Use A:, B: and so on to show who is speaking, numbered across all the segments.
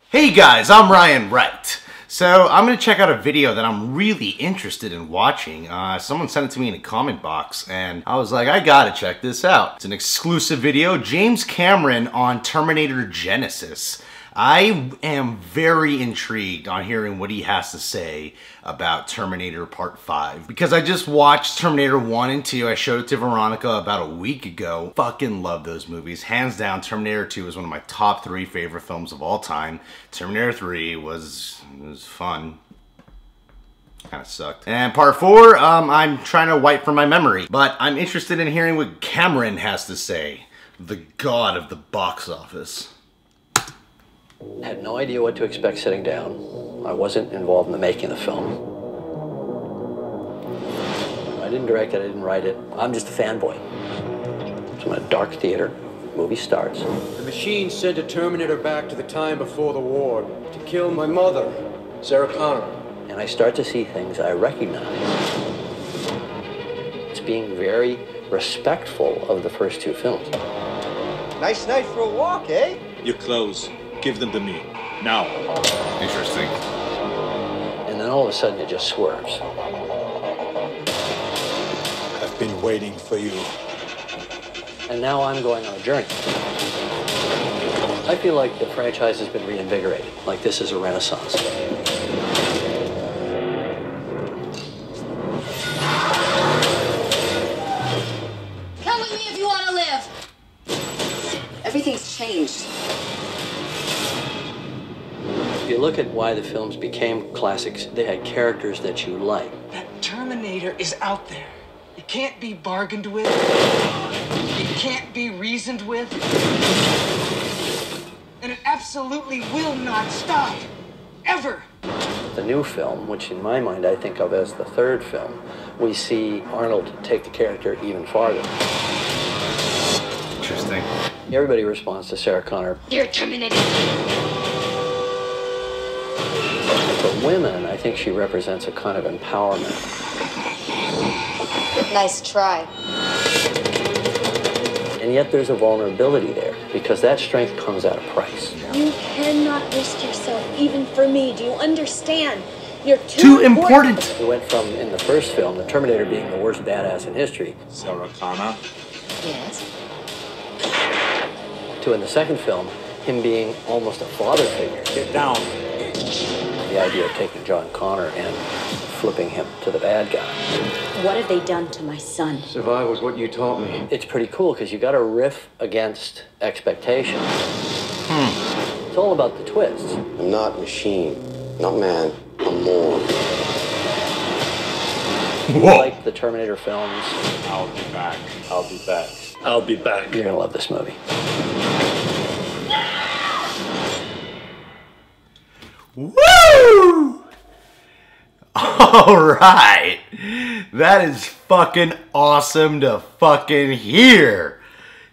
A: Hey guys, I'm Ryan Wright. So I'm going to check out a video that I'm really interested in watching. Someone sent it to me in a comment box and I was like, I gotta check this out. It's an exclusive video, James Cameron on Terminator Genisys. I am very intrigued on hearing what he has to say about Terminator Part 5. Because I just watched Terminator 1 and 2. I showed it to Veronica about a week ago. Fucking love those movies. Hands down, Terminator 2 is one of my top 3 favorite films of all time. Terminator 3 was fun. Kind of sucked. And Part 4, I'm trying to wipe from my memory. But I'm interested in hearing what Cameron has to say. The god of the box office.
B: I had no idea what to expect sitting down. I wasn't involved in the making of the film. I didn't direct it, I didn't write it. I'm just a fanboy. So I'm in a dark theater, movie starts.
C: The machine sent a Terminator back to the time before the war to kill my mother, Sarah Connor.
B: And I start to see things I recognize. It's being very respectful of the first two films.
D: Nice night for a walk, eh?
E: Your clothes. Give them to me. Now.
A: Interesting.
B: And then all of a sudden it just swerves.
E: I've been waiting for you.
B: And now I'm going on a journey. I feel like the franchise has been reinvigorated, like this is a renaissance.
F: Come with me if you want to live. Everything's changed.
B: If you look at why the films became classics, they had characters that you like.
G: That Terminator is out there. It can't be bargained with. It can't be reasoned with. And it absolutely will not stop. Ever.
B: The new film, which in my mind I think of as the third film, we see Arnold take the character even farther.
A: Interesting.
B: Everybody responds to Sarah Connor.
F: You're Terminator.
B: For women, I think she represents a kind of empowerment.
F: Nice try.
B: And yet there's a vulnerability there, because that strength comes at a price.
H: You cannot risk yourself, even for me. Do you understand? You're
A: Too important.
B: We went from, in the first film, the Terminator being the worst badass in history,
E: Sarah Connor.
F: Yes.
B: to, in the second film, him being almost a father figure.
E: Get down.
B: The idea of taking John Connor and flipping him to the bad guy.
H: What have they done to my son?
C: Survival was what you taught me.
B: It's pretty cool because you got to riff against expectation. It's all about the twists.
D: I'm not machine, not man, I'm more.
A: Whoa.
B: Like the Terminator films,
E: I'll be back. I'll be back. I'll be back.
B: you're gonna love this movie.
A: Woo! Alright. That is fucking awesome to fucking hear.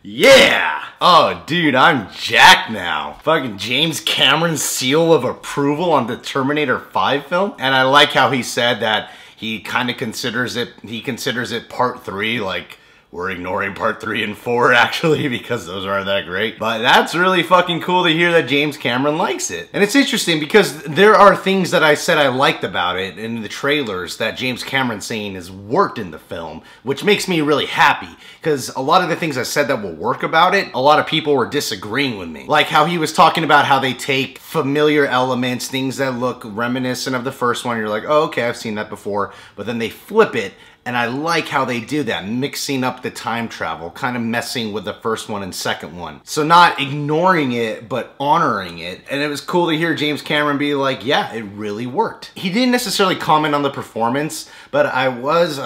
A: Yeah! Oh, dude, I'm jacked now. Fucking James Cameron's seal of approval on the Terminator 5 film. And I like how he said that he kind of considers it part 3, like, we're ignoring part 3 and 4 actually because those aren't that great. But that's really fucking cool to hear that James Cameron likes it. And it's interesting because there are things that I said I liked about it in the trailers that James Cameron's saying has worked in the film, which makes me really happy because a lot of the things I said that will work about it, a lot of people were disagreeing with me. Like how he was talking about how they take familiar elements, things that look reminiscent of the first one. You're like, oh, okay, I've seen that before. But then they flip it. And I like how they do that, mixing up the time travel, kind of messing with the first one and second one. So not ignoring it, but honoring it. And it was cool to hear James Cameron be like, yeah, it really worked. He didn't necessarily comment on the performance, but I was,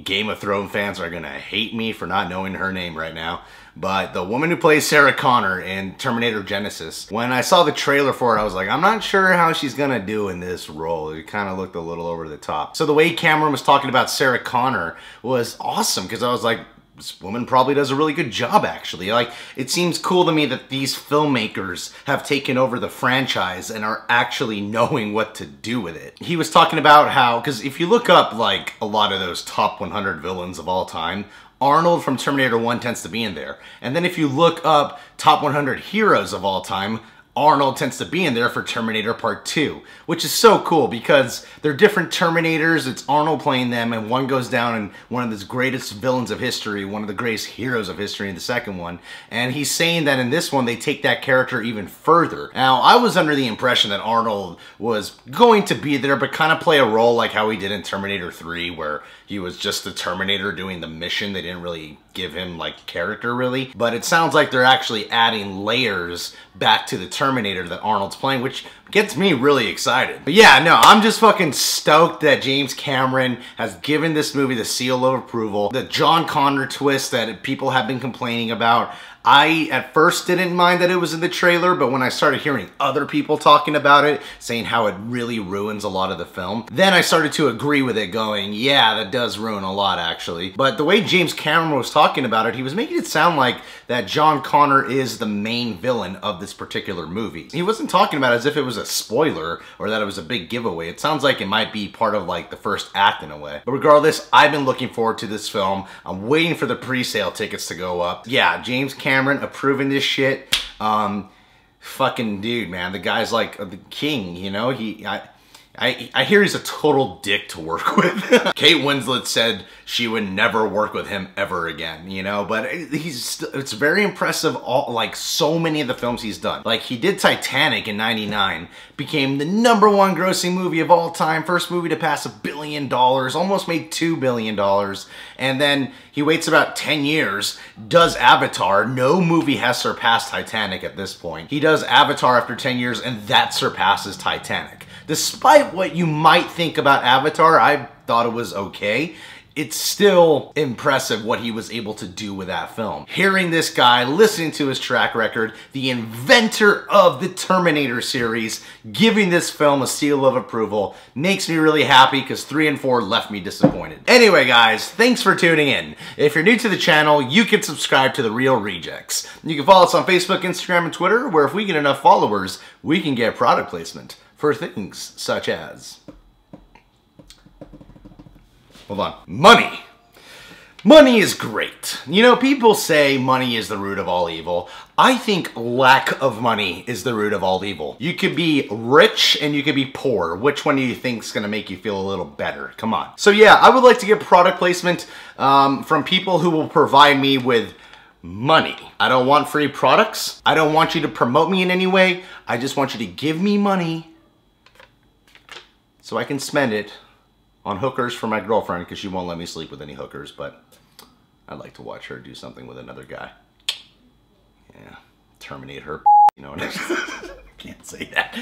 A: Game of Thrones fans are gonna hate me for not knowing her name right now. But the woman who plays Sarah Connor in Terminator Genisys, when I saw the trailer for it, I was like, I'm not sure how she's gonna do in this role. It kind of looked a little over the top. So the way Cameron was talking about Sarah Connor was awesome, because I was like, this woman probably does a really good job, actually. Like, it seems cool to me that these filmmakers have taken over the franchise and are actually knowing what to do with it. He was talking about how, because if you look up, like, a lot of those top 100 villains of all time, Arnold from Terminator 1 tends to be in there. And then if you look up top 100 heroes of all time, Arnold tends to be in there for Terminator Part 2, which is so cool because they're different Terminators. It's Arnold playing them, and one goes down in one of the greatest villains of history, one of the greatest heroes of history in the second one. And he's saying that in this one, they take that character even further. Now, I was under the impression that Arnold was going to be there, but kind of play a role like how he did in Terminator 3, where he was just the Terminator doing the mission. They didn't really give him, like, character, really. But it sounds like they're actually adding layers back to the Terminator that Arnold's playing, which gets me really excited. But yeah, no, I'm just fucking stoked that James Cameron has given this movie the seal of approval. The John Connor twist that people have been complaining about, I at first didn't mind that it was in the trailer, but when I started hearing other people talking about it, saying how it really ruins a lot of the film, then I started to agree with it, going, yeah, that does ruin a lot, actually. But the way James Cameron was talking about it, he was making it sound like that John Connor is the main villain of this particular movie. He wasn't talking about it as if it was a spoiler or that it was a big giveaway. It sounds like it might be part of, like, the first act in a way. But regardless, I've been looking forward to this film. I'm waiting for the pre-sale tickets to go up. Yeah, James Cameron approving this shit. Fucking dude, man. The guy's like the king, you know? I hear he's a total dick to work with. Kate Winslet said she would never work with him ever again, you know? But it's very impressive, like, so many of the films he's done. Like, he did Titanic in '99, became the #1 grossing movie of all time, first movie to pass $1 billion, almost made $2 billion. And then he waits about 10 years, does Avatar. No movie has surpassed Titanic at this point. He does Avatar after 10 years, and that surpasses Titanic. Despite what you might think about Avatar, I thought it was okay. It's still impressive what he was able to do with that film. Hearing this guy, listening to his track record, the inventor of the Terminator series, giving this film a seal of approval, makes me really happy because 3 and 4 left me disappointed. Anyway, guys, thanks for tuning in. If you're new to the channel, you can subscribe to The Real Rejects. You can follow us on Facebook, Instagram, and Twitter, where if we get enough followers, we can get product placement for things such as... Hold on. Money. Money is great. You know, people say money is the root of all evil. I think lack of money is the root of all evil. You could be rich and you could be poor. Which one do you think is going to make you feel a little better? Come on. So yeah, I would like to get product placement from people who will provide me with money. I don't want free products. I don't want you to promote me in any way. I just want you to give me money so I can spend it on hookers for my girlfriend, because she won't let me sleep with any hookers, but I'd like to watch her do something with another guy. Yeah, terminate her, you know what I mean? Can't say that.